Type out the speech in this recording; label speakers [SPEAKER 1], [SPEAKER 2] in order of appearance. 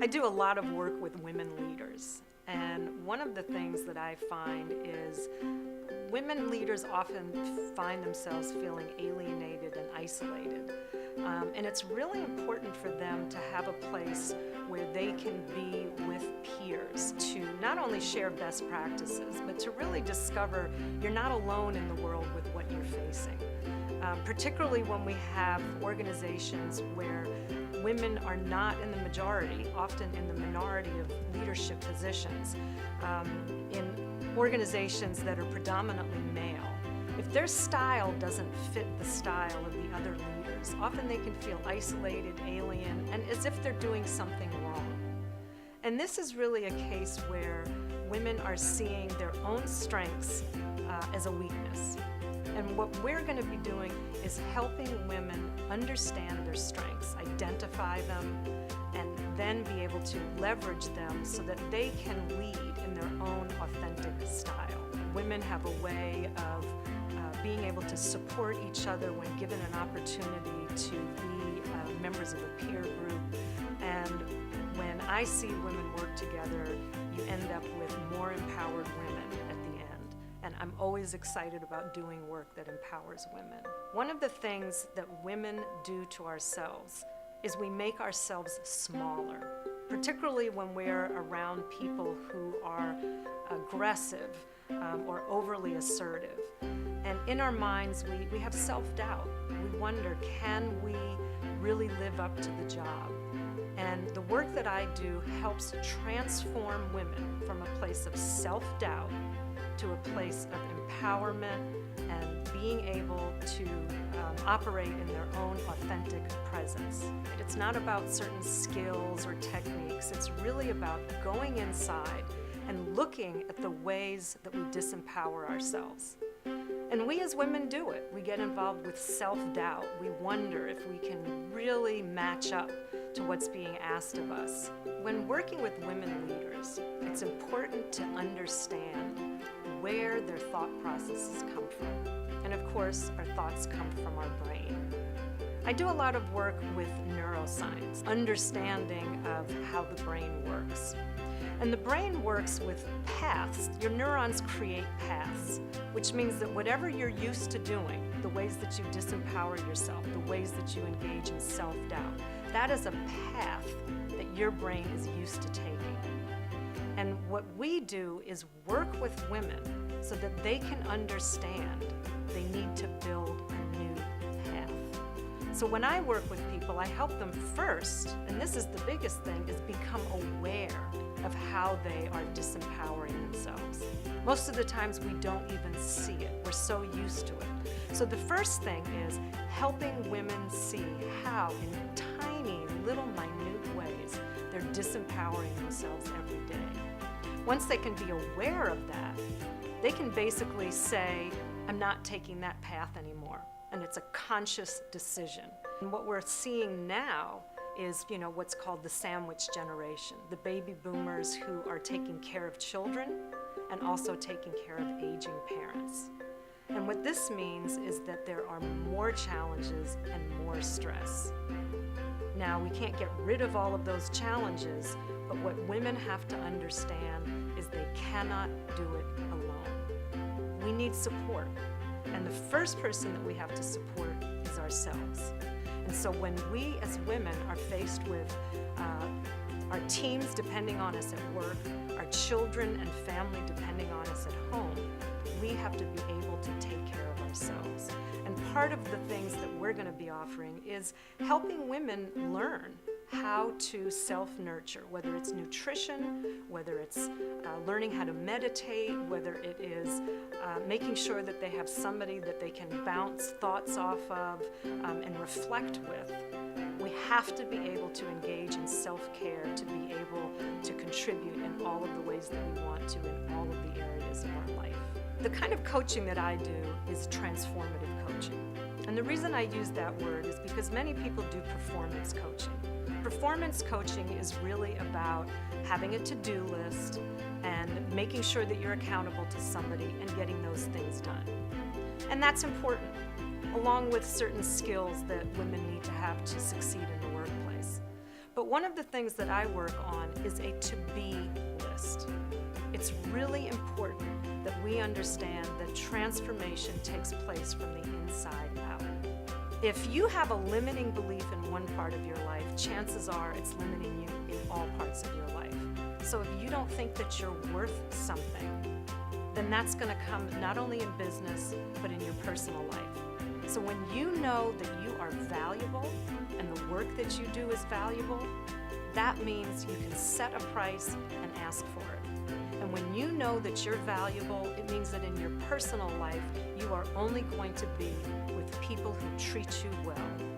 [SPEAKER 1] I do a lot of work with women leaders, and one of the things that I find is women leaders often find themselves feeling alienated and isolated. And it's really important for them to have a place where they can be with peers to not only share best practices, but to really discover you're not alone in the world with what you're facing. Particularly when we have organizations where women are not in the majority, often in the minority of leadership positions, in organizations that are predominantly male. If their style doesn't fit the style of the other leaders, often they can feel isolated, alien, and as if they're doing something wrong. And this is really a case where women are seeing their own strengths as a weakness. And what we're going to be doing is helping women understand their strengths, identify them, and then be able to leverage them so that they can lead in their own authentic style. Women have a way of being able to support each other when given an opportunity to be members of a peer group. And when I see women work together, you end up with more empowered women at the end. And I'm always excited about doing work that empowers women. One of the things that women do to ourselves is we make ourselves smaller, particularly when we're around people who are aggressive or overly assertive. And in our minds, we have self-doubt. We wonder, can we really live up to the job? And the work that I do helps transform women from a place of self-doubt to a place of empowerment and being able to operate in their own authentic presence. It's not about certain skills or techniques. It's really about going inside and looking at the ways that we disempower ourselves. And we as women do it. We get involved with self-doubt. We wonder if we can really match up to what's being asked of us. When working with women leaders, it's important to understand where their thought processes come from. And of course, our thoughts come from our brain. I do a lot of work with neuroscience, understanding of how the brain works. And the brain works with paths. Your neurons create paths, which means that whatever you're used to doing, the ways that you disempower yourself, the ways that you engage in self-doubt, that is a path that your brain is used to taking. And what we do is work with women so that they can understand they need to build a new path. So when I work with people, I help them first, and this is the biggest thing, is become aware of how they are disempowering themselves. Most of the times we don't even see it. We're so used to it. So the first thing is helping women see how in tiny, little, minute ways they're disempowering themselves every day. Once they can be aware of that, they can basically say, I'm not taking that path anymore. And it's a conscious decision. And what we're seeing now is, what's called the sandwich generation, the baby boomers who are taking care of children and also taking care of aging parents. And what this means is that there are more challenges and more stress. Now, we can't get rid of all of those challenges, but what women have to understand is they cannot do it alone. We need support. And the first person that we have to support is ourselves. And so when we as women are faced with our teams depending on us at work, our children and family depending on us at home, we have to be able to take care of ourselves. And part of the things that we're going to be offering is helping women learn how to self-nurture, whether it's nutrition, whether it's learning how to meditate, whether it is making sure that they have somebody that they can bounce thoughts off of and reflect with. We have to be able to engage in self-care to be able to contribute in all of the ways that we want to in all of the areas of our life. The kind of coaching that I do is transformative coaching. And the reason I use that word is because many people do performance coaching. Performance coaching is really about having a to-do list and making sure that you're accountable to somebody and getting those things done. And that's important, along with certain skills that women need to have to succeed in the workplace. But one of the things that I work on is a to-be list. It's really important that we understand that transformation takes place from the inside out. If you have a limiting belief in one part of your life, chances are it's limiting you in all parts of your life. So if you don't think that you're worth something, then that's going to come not only in business, but in your personal life. So when you know that you are valuable and the work that you do is valuable, that means you can set a price and ask for it. And when you know that you're valuable, it means that in your personal life, you are only going to be with people who treat you well.